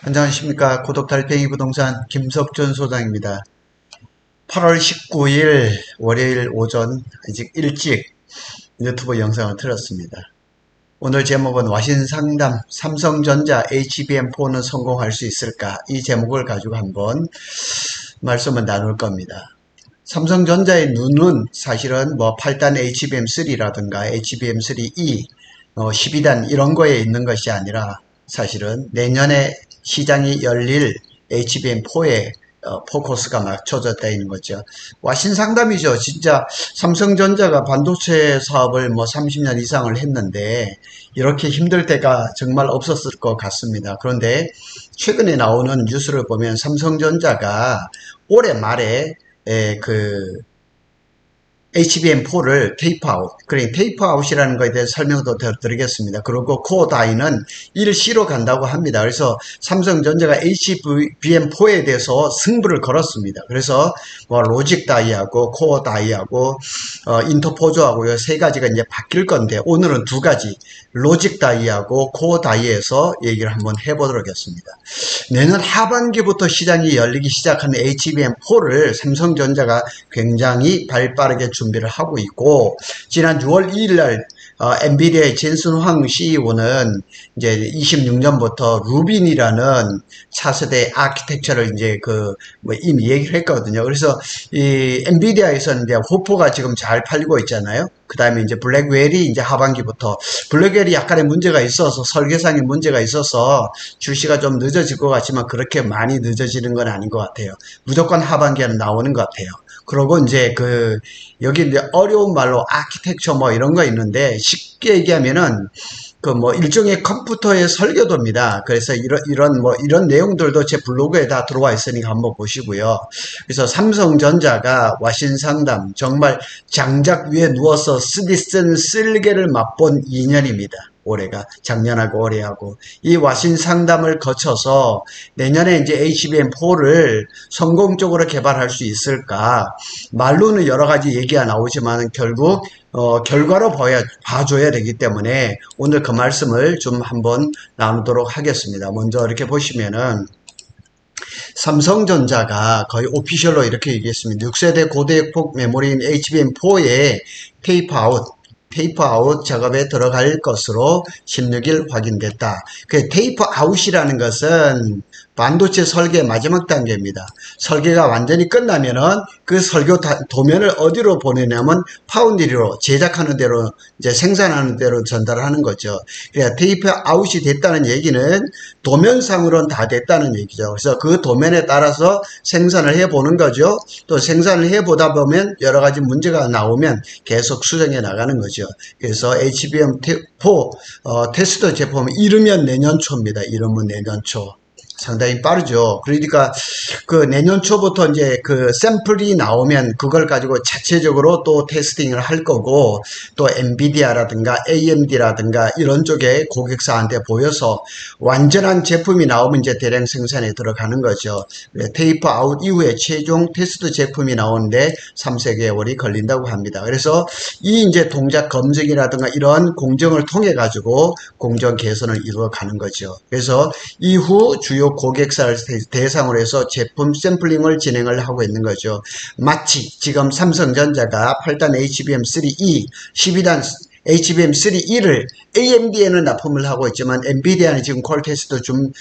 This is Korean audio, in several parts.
안녕하십니까. 고독달팽이 부동산 김석준 소장입니다. 8월 19일 월요일 오전 아직 일찍 유튜브 영상을 틀었습니다. 오늘 제목은 와신상담 삼성전자 HBM4는 성공할 수 있을까? 이 제목을 가지고 한번 말씀을 나눌 겁니다. 삼성전자의 눈은 사실은 8단 HBM3라든가 HBM3E 12단 이런 거에 있는 것이 아니라 사실은 내년에 시장이 열릴 HBM4에 포커스가 맞춰졌다 있는 거죠. 와신상담이죠. 진짜 삼성전자가 반도체 사업을 30년 이상을 했는데 이렇게 힘들 때가 정말 없었을 것 같습니다. 그런데 최근에 나오는 뉴스를 보면 삼성전자가 올해 말에 HBM4를 테이프아웃, 그러니까 테이프아웃이라는 것에 대해서 설명도 드리겠습니다. 그리고 코어 다이는 일시로 간다고 합니다. 그래서 삼성전자가 HBM4에 대해서 승부를 걸었습니다. 그래서 로직 다이하고 코어 다이하고 인터포저하고 이 세 가지가 이제 바뀔 건데 오늘은 두 가지 로직 다이하고 코어 다이에서 얘기를 한번 해보도록 하겠습니다. 내년 하반기부터 시장이 열리기 시작하는 HBM4를 삼성전자가 굉장히 발빠르게 준비를 하고 있고, 지난 6월 2일 날 엔비디아의 젠슨 황 CEO는 이제 26년부터 루빈이라는 차세대 아키텍처를 이제 이미 얘기를 했거든요. 그래서 이 엔비디아에서는 이제 호포가 지금 잘 팔리고 있잖아요. 그 다음에 이제 블랙웰이 이제 하반기부터, 블랙웰이 약간의 문제가 있어서, 설계상의 문제가 있어서 출시가 좀 늦어질 것 같지만 그렇게 많이 늦어지는 건 아닌 것 같아요. 무조건 하반기에는 나오는 것 같아요. 그러고 이제 여기 이제 어려운 말로 아키텍처 이런 거 있는데 쉽게 얘기하면은 일종의 컴퓨터의 설계도입니다. 그래서 이런 내용들도 제 블로그에 다 들어와 있으니까 한번 보시고요. 그래서 삼성전자가 와신상담, 정말 장작 위에 누워서 쓰디 쓴 쓸개를 맛본 2년입니다. 올해가 작년하고 올해하고 이 와신상담을 거쳐서 내년에 이제 HBM4를 성공적으로 개발할 수 있을까? 말로는 여러 가지 얘기가 나오지만 결국 결과로 봐줘야 되기 때문에 오늘 그 말씀을 좀 한번 나누도록 하겠습니다. 먼저 이렇게 보시면은 삼성전자가 거의 오피셜로 이렇게 얘기했습니다. 6세대 고대역폭 메모리인 HBM4의 테이프아웃 작업에 들어갈 것으로 16일 확인됐다. 테이프아웃이라는 것은 반도체 설계 마지막 단계입니다. 설계가 완전히 끝나면은 그 설계 도면을 어디로 보내냐면 파운드리로 제작하는 대로 이제 생산하는 대로 전달하는 거죠. 그러니까 테이프아웃이 됐다는 얘기는 도면상으로는 다 됐다는 얘기죠. 그래서 그 도면에 따라서 생산을 해보는 거죠. 또 생산을 해보다 보면 여러 가지 문제가 나오면 계속 수정해 나가는 거죠. 그래서 HBM4 테스트 제품 이르면 내년 초입니다. 이르면 내년 초. 상당히 빠르죠. 그러니까 내년 초부터 이제 샘플이 나오면 그걸 가지고 자체적으로 또 테스팅을 할 거고, 또 엔비디아라든가 AMD라든가 이런 쪽에 고객사한테 보여서 완전한 제품이 나오면 이제 대량 생산에 들어가는 거죠. 테이프 아웃 이후에 최종 테스트 제품이 나오는데 3~4개월이 걸린다고 합니다. 그래서 이 이제 동작 검증이라든가 이런 공정을 통해 가지고 공정 개선을 이루어가는 거죠. 그래서 이후 주요 고객사를 대상으로 해서 제품 샘플링을 진행을 하고 있는 거죠. 마치 지금 삼성전자가 8단 HBM3E, 12단 HBM3E를 AMD에는 납품을 하고 있지만 엔비디아는 지금 콜 테스트 좀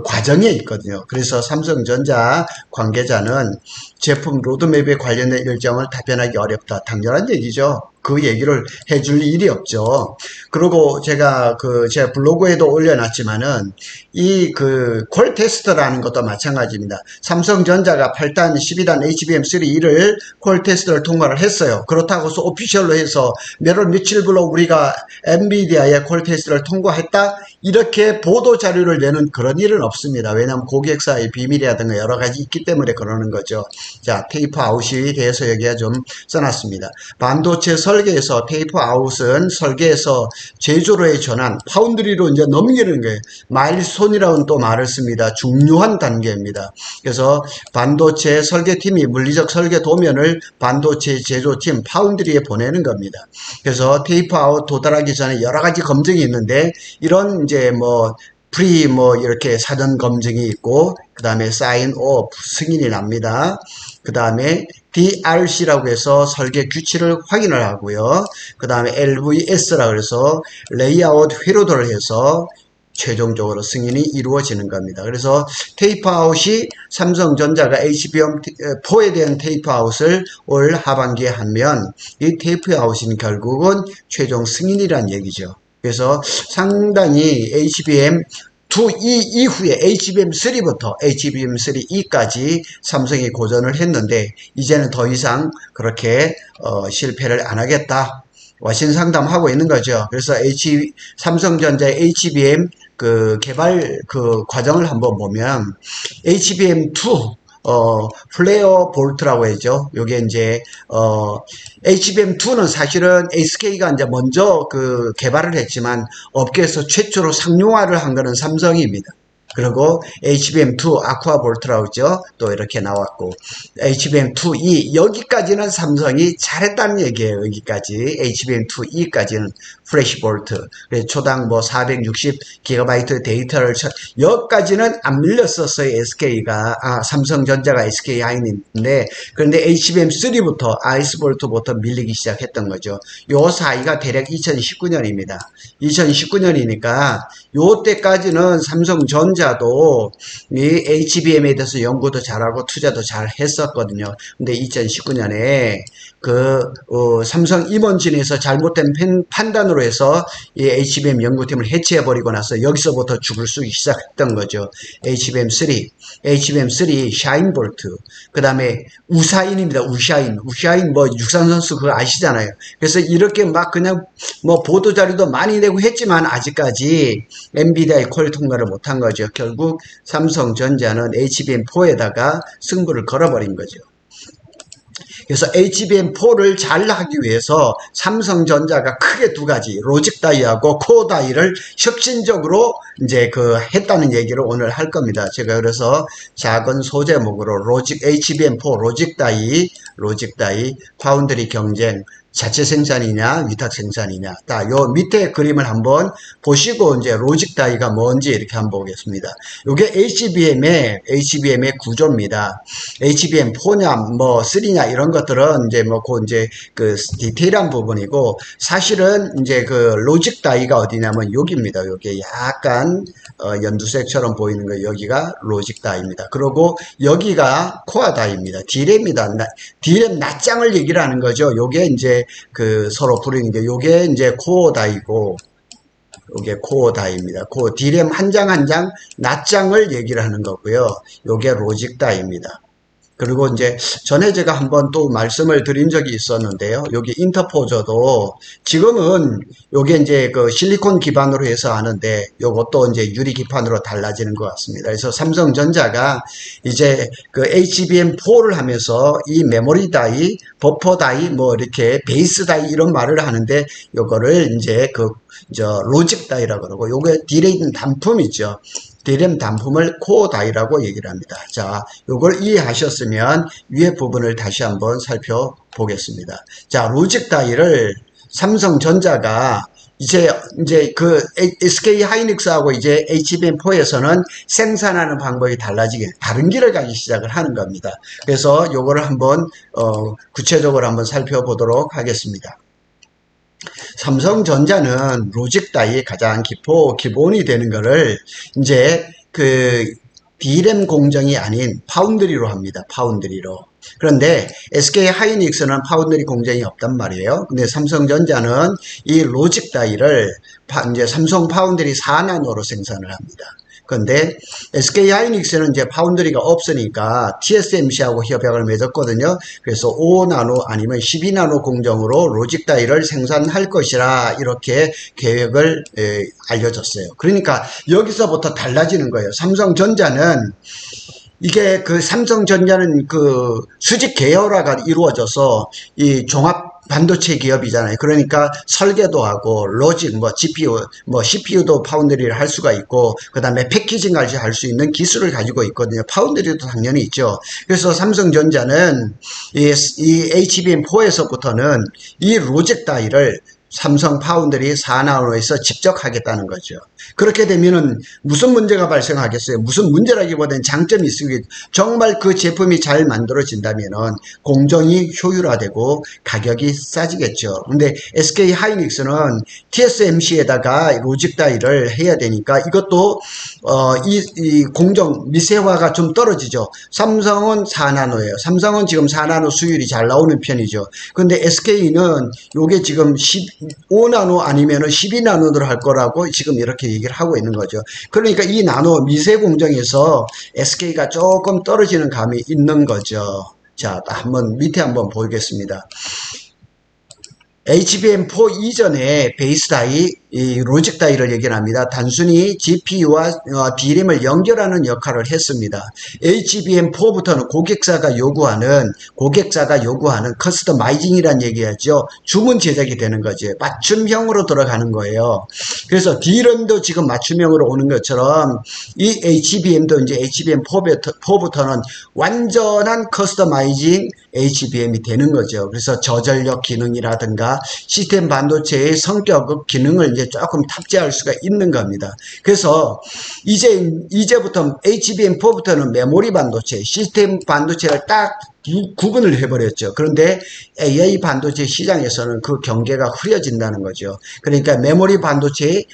과정에 있거든요. 그래서 삼성전자 관계자는 제품 로드맵에 관련된 일정을 답변하기 어렵다. 당연한 얘기죠. 그 얘기를 해줄 일이 없죠. 그리고 제가 제 블로그에도 올려놨지만은 콜 테스트라는 것도 마찬가지입니다. 삼성전자가 8단, 12단 HBM3E를 콜 테스트를 통과를 했어요. 그렇다고 해서 오피셜로 해서 며칠부로 우리가 엔비디아의 콜 테스트를 통과했다? 이렇게 보도 자료를 내는 그런 일은 없습니다. 왜냐하면 고객사의 비밀이라든가 여러 가지 있기 때문에 그러는 거죠. 자, 테이프 아웃에 대해서 여기가 좀 써놨습니다. 반도체 설계에서 테이프 아웃은 설계에서 제조로의 전환, 파운드리로 이제 넘기는 거예요. 마일스톤이라는 또 말을 씁니다. 중요한 단계입니다. 그래서 반도체 설계팀이 물리적 설계 도면을 반도체 제조팀 파운드리에 보내는 겁니다. 그래서 테이프 아웃 도달하기 전에 여러 가지 검증이 있는데 이런 이제 프리 뭐 이렇게 사전 검증이 있고 그 다음에 사인 오프 승인이 납니다. 그 다음에 DRC라고 해서 설계 규칙을 확인을 하고요. 그 다음에 LVS라고 해서 레이아웃 회로도를 해서 최종적으로 승인이 이루어지는 겁니다. 그래서 테이프아웃이 삼성전자가 HBM4에 대한 테이프아웃을 올 하반기에 하면 이 테이프아웃은 결국은 최종 승인이란 얘기죠. 그래서 상당히 HBM2E 이후에 HBM3부터 HBM3E까지 삼성이 고전을 했는데 이제는 더 이상 그렇게 실패를 안 하겠다. 와신상담하고 있는 거죠. 그래서 삼성전자의 HBM 그 개발 그 과정을 한번 보면 HBM2 플레어 볼트라고 하죠. 요게 이제 HBM2는 사실은 SK가 이제 먼저 그 개발을 했지만 업계에서 최초로 상용화를 한 거는 삼성입니다. 그리고 HBM2 아쿠아 볼트라고 하죠. 또 이렇게 나왔고 HBM2E 여기까지는 삼성이 잘했다는 얘기예요. 여기까지 HBM2E까지는 프레시 볼트 그래서 초당 뭐 460GB 데이터를 여기까지는 안 밀렸었어요. SK가 삼성전자가 SK 하이닉인데 그런데 HBM3부터 아이스볼트부터 밀리기 시작했던 거죠. 요 사이가 대략 2019년입니다. 2019년이니까 요때까지는 삼성전자도 이 HBM에 대해서 연구도 잘하고 투자도 잘 했었거든요. 근데 2019년에 삼성 임원진에서 잘못된 판단으로 해서 이 HBM 연구팀을 해체해버리고 나서 여기서부터 죽을 수 시작했던 거죠. HBM3 샤인볼트 그 다음에 우샤인입니다. 우샤인 뭐 육상 선수 그거 아시잖아요. 그래서 이렇게 막 그냥 뭐 보도자료도 많이 내고 했지만 아직까지 엔비디아의 콜 통과를 못한 거죠. 결국 삼성전자는 HBM4에다가 승부를 걸어버린 거죠. 그래서 HBM4를 잘 하기 위해서 삼성전자가 크게 두 가지 로직 다이하고 코어 다이를 협신적으로 이제 했다는 얘기를 오늘 할 겁니다. 제가 그래서 작은 소제목으로 HBM4 로직 다이 파운드리 경쟁 자체 생산이냐 위탁 생산이냐 요 밑에 그림을 한번 보시고 이제 로직 다이가 뭔지 이렇게 한번 보겠습니다. 요게 HBM의 구조입니다. HBM4냐 뭐 3냐 이런 것들은 이제 그 디테일한 부분이고 사실은 이제 그 로직 다이가 어디냐면 여기입니다. 요게 약간 연두색처럼 보이는 거 여기가 로직 다이입니다. 그리고 여기가 코어 다이입니다. D램입니다. D램 낱장을 얘기를 하는 거죠. 요게 이제 서로 부르는 게 요게 이제 코어 다이고 요게 코어 다이입니다. D램 한 장 한 장 낱장을 얘기를 하는 거고요. 요게 로직 다이입니다. 그리고 이제 전에 제가 한번 또 말씀을 드린 적이 있었는데요. 여기 인터포저도 지금은 요게 이제 실리콘 기반으로 해서 하는데 요것도 이제 유리 기판으로 달라지는 것 같습니다. 그래서 삼성전자가 이제 HBM4를 하면서 이 메모리 다이, 버퍼 다이, 뭐 이렇게 베이스 다이 이런 말을 하는데 요거를 이제 로직 다이라고 그러고 요게 디레임 단품이죠. D램 단품을 코어 다이라고 얘기를 합니다. 자, 요걸 이해하셨으면 위에 부분을 다시 한번 살펴보겠습니다. 자, 로직 다이를 삼성전자가 이제 SK 하이닉스하고 이제 HBM4에서는 생산하는 방법이 달라지게 다른 길을 가기 시작을 하는 겁니다. 그래서 요거를 한번 구체적으로 한번 살펴보도록 하겠습니다. 삼성전자는 로직 다이의 가장 기본이 되는 거를 이제 D램 공정이 아닌 파운드리로 합니다. 파운드리로. 그런데 SK 하이닉스는 파운드리 공정이 없단 말이에요. 근데 삼성전자는 이 로직 다이를 이제 삼성 파운드리 4나노로 생산을 합니다. 그런데 SK 하이닉스는 이제 파운드리가 없으니까 TSMC하고 협약을 맺었거든요. 그래서 5나노 아니면 12나노 공정으로 로직 다이를 생산할 것이라 이렇게 계획을 알려줬어요. 그러니까 여기서부터 달라지는 거예요. 삼성전자는 이게 삼성전자는 수직 계열화가 이루어져서 이 종합 반도체 기업이잖아요. 그러니까 설계도 하고 로직, GPU, CPU도 파운드리를 할 수가 있고 그 다음에 패키징까지 할 수 있는 기술을 가지고 있거든요. 파운드리도 당연히 있죠. 그래서 삼성전자는 이 HBM4에서부터는 이 로직 다이를 삼성 파운드리 4나노에서 직접 하겠다는 거죠. 그렇게 되면은 무슨 문제가 발생하겠어요? 무슨 문제라기보다는 장점이 있으겠죠. 정말 그 제품이 잘 만들어진다면은 공정이 효율화되고 가격이 싸지겠죠. 근데 SK 하이닉스는 TSMC에다가 로직 다이를 해야 되니까 이것도 이 공정 미세화가 좀 떨어지죠. 삼성은 4나노예요. 삼성은 지금 4나노 수율이 잘 나오는 편이죠. 근데 SK는 요게 지금 15나노 아니면은 12나노를 할 거라고 지금 이렇게 얘기를 하고 있는 거죠. 그러니까 이 나노 미세 공정에서 SK가 조금 떨어지는 감이 있는 거죠. 자, 한번 밑에 한번 보겠습니다. HBM4 이전에 베이스 다이, 이 로직 다이를 얘기를 합니다. 단순히 GPU와 D램을 연결하는 역할을 했습니다. HBM4부터는 고객사가 요구하는 커스터마이징이란 얘기하죠. 주문 제작이 되는 거죠. 맞춤형으로 들어가는 거예요. 그래서 D램도 지금 맞춤형으로 오는 것처럼 이 HBM도 이제 HBM4부터는 완전한 커스터마이징 HBM이 되는 거죠. 그래서 저전력 기능이라든가 시스템 반도체의 성격 기능을 이제 조금 탑재할 수가 있는 겁니다. 그래서 이제부터 HBM4부터는 메모리 반도체, 시스템 반도체를 딱 구분을 해버렸죠. 그런데 AI 반도체 시장에서는 그 경계가 흐려진다는 거죠. 그러니까 메모리 반도체의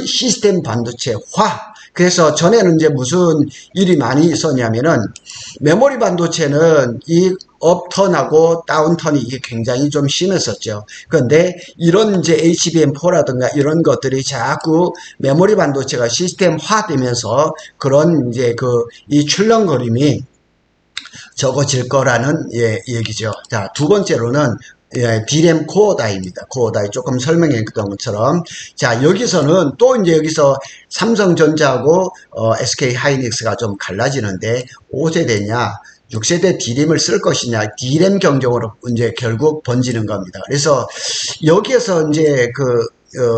시스템 반도체화. 그래서 전에는 이제 무슨 일이 많이 있었냐면은 메모리 반도체는 이 업턴하고 다운턴이 이게 굉장히 좀 심했었죠. 그런데 이런 이제 HBM4라든가 이런 것들이 자꾸 메모리 반도체가 시스템화 되면서 그런 이제 이 출렁거림이 적어질 거라는 얘기죠. 자, 두 번째로는 D램 코어 다이입니다. 코어 다이 조금 설명했던 것처럼. 자, 여기서는 또 이제 여기서 삼성전자하고 SK 하이닉스가 좀 갈라지는데 5세대냐 6세대 D램을 쓸 것이냐, D램 경쟁으로 이제 결국 번지는 겁니다. 그래서 여기에서 이제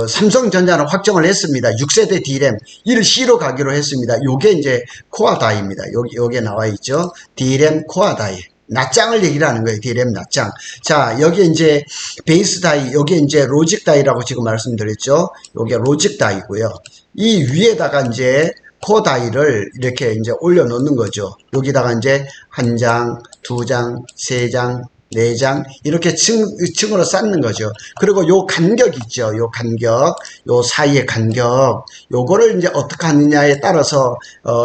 삼성전자는 확정을 했습니다. 6세대 D램 1C로 가기로 했습니다. 요게 이제 코어 다이입니다. 여기에 나와 있죠. D램 코어 다이. 낱장을 얘기를 하는 거예요. D램 낱장. 자, 여기 이제 베이스 다이, 여기 이제 로직 다이라고 지금 말씀드렸죠. 요게 로직 다이고요. 이 위에다가 이제 코어 다이를 이렇게 이제 올려놓는 거죠. 여기다가 이제 한 장, 두 장, 세 장, 네 장 이렇게 층으로 쌓는 거죠. 그리고 요 간격 있죠. 요 간격, 요 사이의 간격, 요거를 이제 어떻게 하느냐에 따라서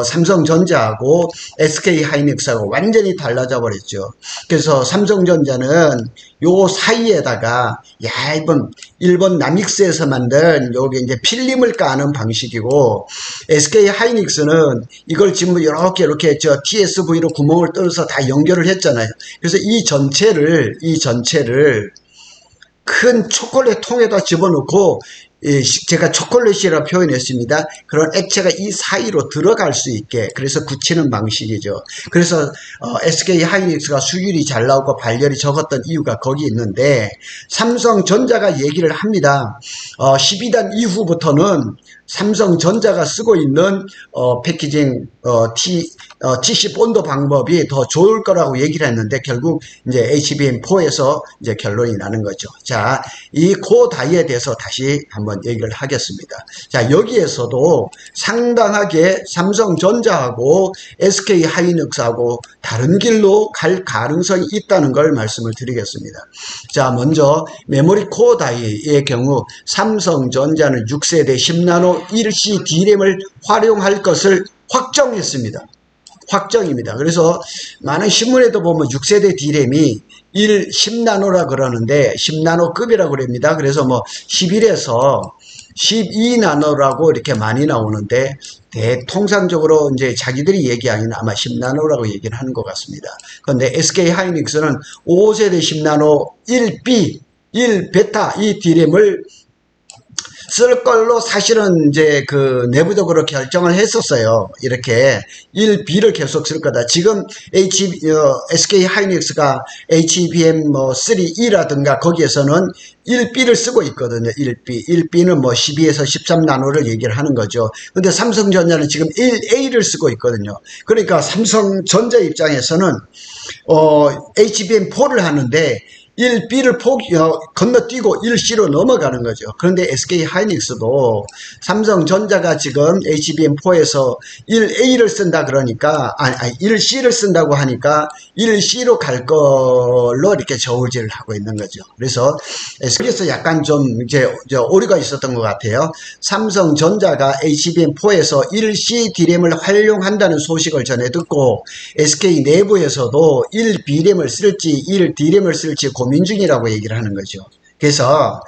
삼성전자하고 SK 하이닉스하고 완전히 달라져 버렸죠. 그래서 삼성전자는 요 사이에다가 얇은 일본 남익스에서 만든 여기 이제 필름을 까는 방식이고, SK 하이닉스는 이걸 지금 이렇게 TSV로 구멍을 뚫어서 다 연결을 했잖아요. 그래서 이 전체를 큰 초콜릿 통에다 집어넣고, 제가 초콜릿이라고 표현했습니다. 그런 액체가 이 사이로 들어갈 수 있게, 그래서 굳히는 방식이죠. 그래서 SK 하이닉스가 수율이 잘 나오고 발열이 적었던 이유가 거기 있는데, 삼성전자가 얘기를 합니다. 12단 이후부터는 삼성전자가 쓰고 있는 패키징 TC 본도 방법이 더 좋을 거라고 얘기를 했는데, 결국 이제 HBM4에서 이제 결론이 나는 거죠. 자, 이 코어 다이에 대해서 다시 한번 얘기를 하겠습니다. 자, 여기에서도 상당하게 삼성전자하고 SK 하이닉스하고 다른 길로 갈 가능성이 있다는 걸 말씀을 드리겠습니다. 자, 먼저 메모리 코어 다이의 경우 삼성전자는 6세대 10나노 1C D램을 활용할 것을 확정했습니다. 확정입니다. 그래서 많은 신문에도 보면 6세대 D램이 10나노라 그러는데 10나노급이라고 그럽니다. 그래서 뭐 11에서 12나노라고 이렇게 많이 나오는데, 통상적으로 이제 자기들이 얘기하기는 아마 10나노라고 얘기를 하는 것 같습니다. 그런데 SK 하이닉스는 5세대 10나노 1B, 1베타 이 D램을 쓸 걸로 사실은 이제 내부적으로 결정을 했었어요. 이렇게 1B를 계속 쓸 거다. 지금 SK 하이닉스가 HBM3E라든가 거기에서는 1B를 쓰고 있거든요. 1B는 뭐 12에서 13나노를 얘기를 하는 거죠. 근데 삼성전자는 지금 1A를 쓰고 있거든요. 그러니까 삼성전자 입장에서는 HBM4를 하는데 1B를 건너뛰고 1C로 넘어가는 거죠. 그런데 SK 하이닉스도 삼성전자가 지금 HBM4에서 1A를 쓴다 그러니까, 1C를 쓴다고 하니까 1C로 갈 걸로 이렇게 저울질을 하고 있는 거죠. 그래서 SK에서 약간 좀 이제 오류가 있었던 것 같아요. 삼성전자가 HBM4에서 1C D램을 활용한다는 소식을 전해 듣고 SK 내부에서도 1B램을 쓸지 1D램을 쓸지 고민 중이라고 얘기를 하는 거죠. 그래서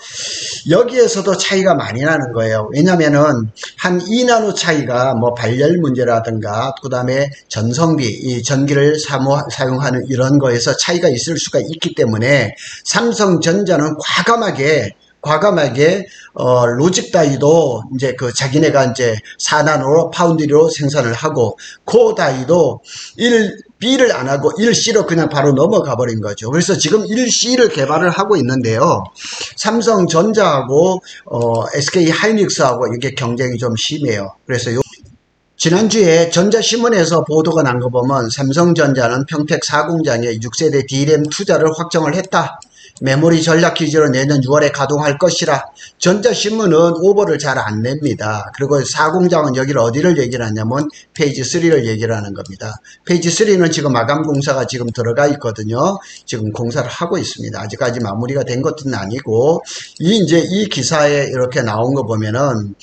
여기에서도 차이가 많이 나는 거예요. 왜냐면은 한 2나노 차이가 뭐 발열 문제라든가 그 다음에 전성비, 이 전기를 사용하는 이런 거에서 차이가 있을 수가 있기 때문에 삼성전자는 과감하게 로직 다이도 이제 그 자기네가 이제 4나노로 파운드리로 생산을 하고 코 다이도 1B를 안 하고 1C로 그냥 바로 넘어가 버린 거죠. 그래서 지금 1C를 개발을 하고 있는데요. 삼성전자하고 SK 하이닉스하고 이게 경쟁이 좀 심해요. 그래서 지난주에 전자신문에서 보도가 난 거 보면 삼성전자는 평택 4공장에 6세대 D램 투자를 확정을 했다. 메모리 전략 기지로 내년 6월에 가동할 것이라. 전자신문은 오버를 잘 안 냅니다. 그리고 4공장은 여기를 어디를 얘기를 하냐면 페이지 3를 얘기를 하는 겁니다. 페이지 3는 지금 마감 공사가 지금 들어가 있거든요. 지금 공사를 하고 있습니다. 아직까지 마무리가 된 것은 아니고 이 기사에 이렇게 나온 거 보면은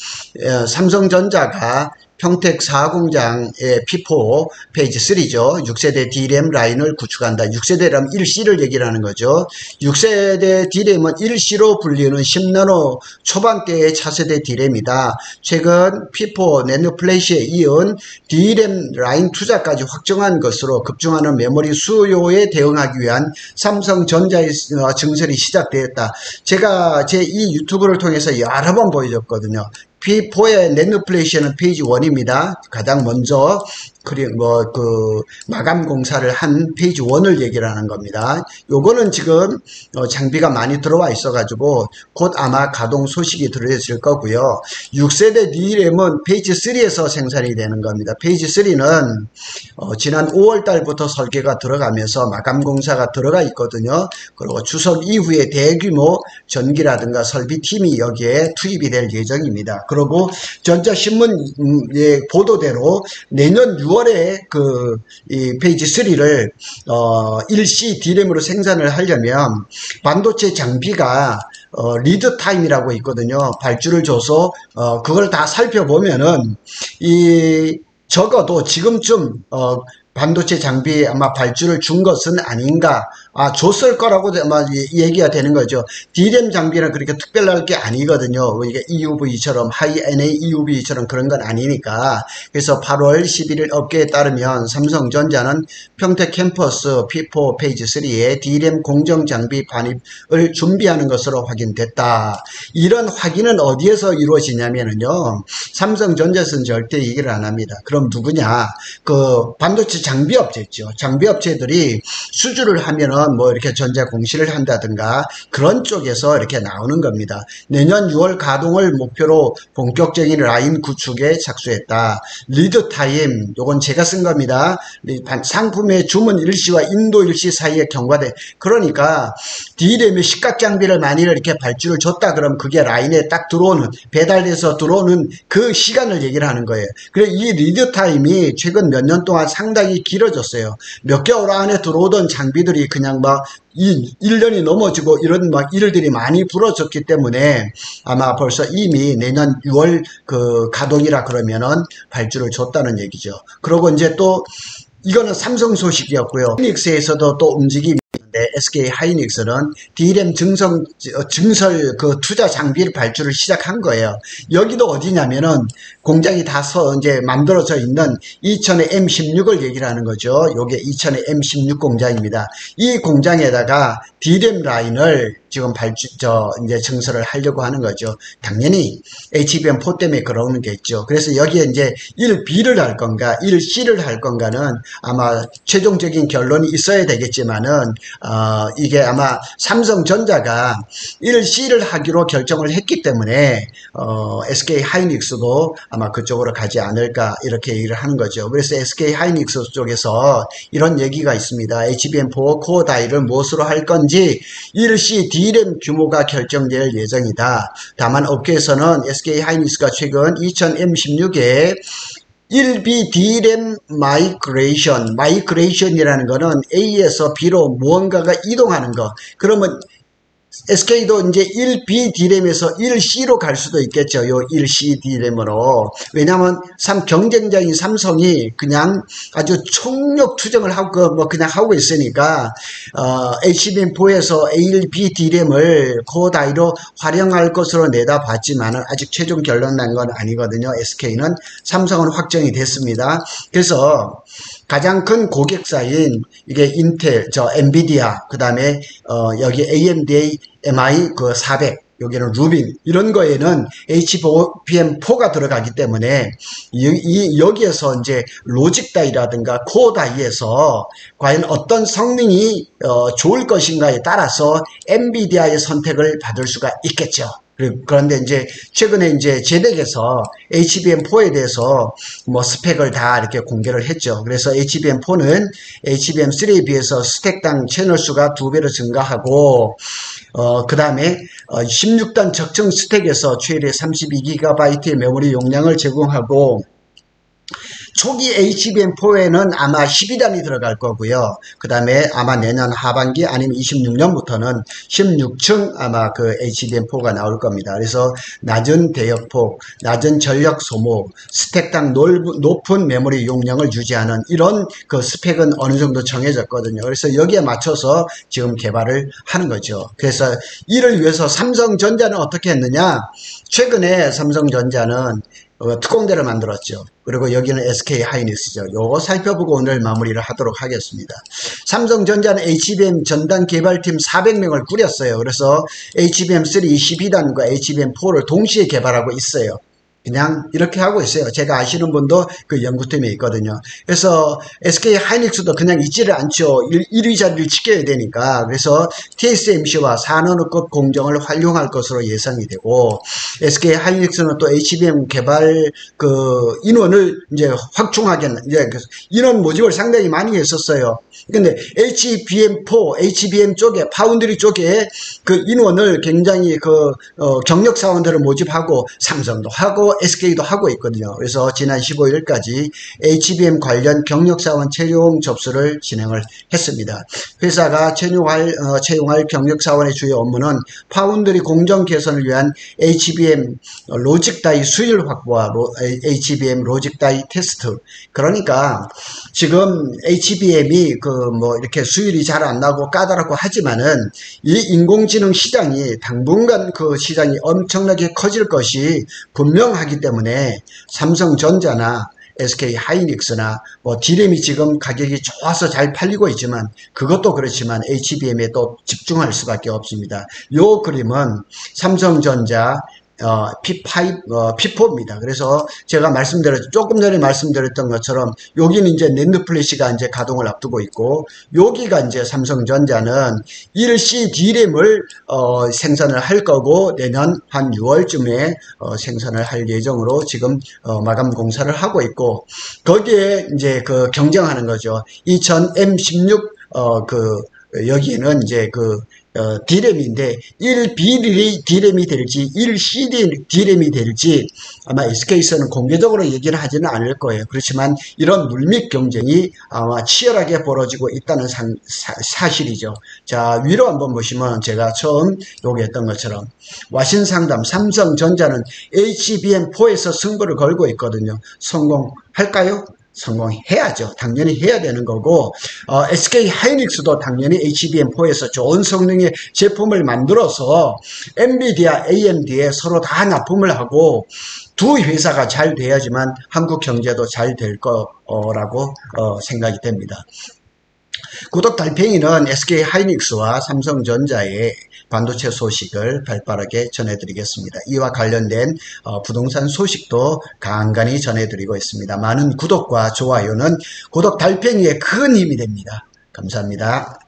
삼성전자가 평택 4공장의 P4 페이지 3죠. 6세대 D램 라인을 구축한다. 6세대 램 1C를 얘기를 하는 거죠. 6세대 D램은 1C로 불리는 10나노 초반대의 차세대 D램이다. 최근 P4 내노 플래시에 이은 D램 라인 투자까지 확정한 것으로 급증하는 메모리 수요에 대응하기 위한 삼성전자의 증설이 시작되었다. 제가 제 이 유튜브를 통해서 여러 번 보여줬거든요. P4의 낸노 플래시는 페이지 1입니다. 가장 먼저 마감 공사를 한 페이지 1을 얘기를 하는 겁니다. 요거는 지금 장비가 많이 들어와 있어 가지고 곧 아마 가동 소식이 들어있을 거고요. 6세대 D램은 페이지 3에서 생산이 되는 겁니다. 페이지 3는 지난 5월 달부터 설계가 들어가면서 마감 공사가 들어가 있거든요. 그리고 추석 이후에 대규모 전기라든가 설비팀이 여기에 투입이 될 예정입니다. 그리고 전자신문의 보도대로 내년 6월에 이 페이지 3를 1C D램으로 생산을 하려면 반도체 장비가 리드 타임이라고 있거든요. 발주를 줘서 그걸 다 살펴보면은 적어도 지금쯤 반도체 장비 아마 발주를 준 것은 아닌가. 줬을 거라고 아마 얘기가 되는 거죠. D램 장비는 그렇게 특별할 게 아니거든요. 이게 EUV처럼, 하이 NA EUV처럼 그런 건 아니니까. 그래서 8월 11일 업계에 따르면 삼성전자는 평택 캠퍼스 P4 페이지 3에 D램 공정 장비 반입을 준비하는 것으로 확인됐다. 이런 확인은 어디에서 이루어지냐면요. 삼성전자에서는 절대 얘기를 안 합니다. 그럼 누구냐? 반도체 장비업체 있죠. 장비업체들이 수주를 하면은 뭐 이렇게 전자 공시를 한다든가 그런 쪽에서 이렇게 나오는 겁니다. 내년 6월 가동을 목표로 본격적인 라인 구축에 착수했다. 리드 타임, 요건 제가 쓴 겁니다. 상품의 주문 일시와 인도 일시 사이에 경과돼. 그러니까 D램의 식각 장비를 만일 이렇게 발주를 줬다 그러면 그게 라인에 딱 들어오는, 배달돼서 들어오는 그 시간을 얘기를 하는 거예요. 그래서 이 리드 타임이 최근 몇 년 동안 상당히 길어졌어요. 몇 개월 안에 들어오던 장비들이 그냥 막 1년이 넘어지고 이런 막 일들이 많이 벌어졌기 때문에 아마 벌써 이미 내년 6월 가동이라 그러면은 발주를 줬다는 얘기죠. 그리고 이제 또 이거는 삼성 소식이었고요. 하이닉스에서도 또 움직임이 있는데 SK 하이닉스는 D램 증설 투자 장비를 발주를 시작한 거예요. 여기도 어디냐면은 공장이 다 이제 만들어져 있는 이천의 M16을 얘기를 하는 거죠. 요게 이천의 M16 공장입니다. 이 공장에다가 D램 라인을 지금 이제 증설을 하려고 하는 거죠. 당연히 HBM4 때문에 그러는 게 있죠. 그래서 여기에 이제 1B를 할 건가, 1C를 할 건가는 아마 최종적인 결론이 있어야 되겠지만은, 이게 아마 삼성전자가 1C를 하기로 결정을 했기 때문에, SK 하이닉스도 아마 그쪽으로 가지 않을까, 이렇게 얘기를 하는 거죠. 그래서 SK 하이닉스 쪽에서 이런 얘기가 있습니다. HBM4 코어 다이를 무엇으로 할 건지 1C D램 규모가 결정될 예정이다. 다만 업계에서는 SK 하이닉스가 최근 2000M16에 1B D램 마이그레이션이라는 거는 A에서 B로 무언가가 이동하는 거. 그러면 SK도 이제 1B D램에서 1C로 갈 수도 있겠죠. 요 1C D램으로. 왜냐하면 경쟁자인 삼성이 그냥 아주 총력 투쟁을 하고 그냥 하고 있으니까 HBM4에서 1B D램을 코어 다이로 활용할 것으로 내다봤지만은 아직 최종 결론 난 건 아니거든요. SK는. 삼성은 확정이 됐습니다. 그래서 가장 큰 고객사인 이게 인텔, 엔비디아, 그 다음에 여기 AMD MI 400, 여기는 루빈, 이런 거에는 HBM4가 들어가기 때문에 여기에서 이제 로직 다이라든가 코어 다이에서 과연 어떤 성능이 좋을 것인가에 따라서 엔비디아의 선택을 받을 수가 있겠죠. 그런데 이제 최근에 이제 제덱에서 HBM4에 대해서 뭐 스펙을 다 이렇게 공개를 했죠. 그래서 HBM4는 HBM3에 비해서 스택당 채널 수가 2배로 증가하고 그 다음에 16단 적정 스택에서 최대 32GB의 메모리 용량을 제공하고 초기 HBM4에는 아마 12단이 들어갈 거고요. 그 다음에 아마 내년 하반기 아니면 26년부터는 16층 아마 그 HBM4가 나올 겁니다. 그래서 낮은 대역폭, 낮은 전력 소모, 스택당 높은 메모리 용량을 유지하는 이런 그 스펙은 어느 정도 정해졌거든요. 그래서 여기에 맞춰서 지금 개발을 하는 거죠. 그래서 이를 위해서 삼성전자는 어떻게 했느냐? 최근에 삼성전자는 특공대를 만들었죠. 그리고 여기는 SK 하이닉스죠. 요거 살펴보고 오늘 마무리를 하도록 하겠습니다. 삼성전자는 HBM 전단 개발팀 400명을 꾸렸어요. 그래서 HBM3 12단과 HBM4를 동시에 개발하고 있어요. 그냥 이렇게 하고 있어요. 제가 아시는 분도 그 연구팀에 있거든요. 그래서 SK 하이닉스도 그냥 있지를 않죠. 1위 자리를 지켜야 되니까. 그래서 TSMC와 4나노급 공정을 활용할 것으로 예상이 되고, SK 하이닉스는 또 HBM 개발 그 인원을 이제 확충하게, 이제 인원 모집을 상당히 많이 했었어요. 근데 HBM4, HBM 쪽에, 파운드리 쪽에 그 인원을 굉장히 경력 사원들을 모집하고 삼성도 하고 SK도 하고 있거든요. 그래서 지난 15일까지 HBM 관련 경력사원 채용 접수를 진행을 했습니다. 회사가 채용할 경력사원의 주요 업무는 파운드리 공정 개선을 위한 HBM 로직 다이 수율 확보와 HBM 로직 다이 테스트. 그러니까 지금 HBM이 이렇게 수율이 잘 안 나고 까다롭고 하지만은 이 인공지능 시장이 당분간 그 시장이 엄청나게 커질 것이 분명하기 때문에 삼성전자나 SK 하이닉스나 D램이 지금 가격이 좋아서 잘 팔리고 있지만 그것도 그렇지만 HBM에 또 집중할 수밖에 없습니다. 요 그림은 삼성전자 P4입니다. 그래서 제가 조금 전에 말씀드렸던 것처럼 여기는 이제 낸드 플래시가 이제 가동을 앞두고 있고, 여기가 이제 삼성전자는 1C D램을 생산을 할 거고 내년 한 6월쯤에 생산을 할 예정으로 지금 마감 공사를 하고 있고, 거기에 이제 경쟁하는 거죠. 2000M16 여기에는 이제 D램인데 1B D램이 될지 1C D램이 될지 아마 SK에서는 공개적으로 얘기는 하지는 않을 거예요. 그렇지만 이런 물밑 경쟁이 아마 치열하게 벌어지고 있다는 사실이죠. 자, 위로 한번 보시면 제가 처음 요구했던 것처럼 와신상담 삼성전자는 HBM4에서 승부를 걸고 있거든요. 성공할까요? 성공해야죠. 당연히 해야 되는 거고, SK 하이닉스도 당연히 HBM4에서 좋은 성능의 제품을 만들어서 엔비디아, AMD에 서로 다 납품을 하고 두 회사가 잘 돼야지만 한국 경제도 잘 될 거라고 생각이 됩니다. 구독 달팽이는 SK 하이닉스와 삼성전자의 반도체 소식을 발빠르게 전해드리겠습니다. 이와 관련된 부동산 소식도 간간히 전해드리고 있습니다. 많은 구독과 좋아요는 구독 달팽이의 큰 힘이 됩니다. 감사합니다.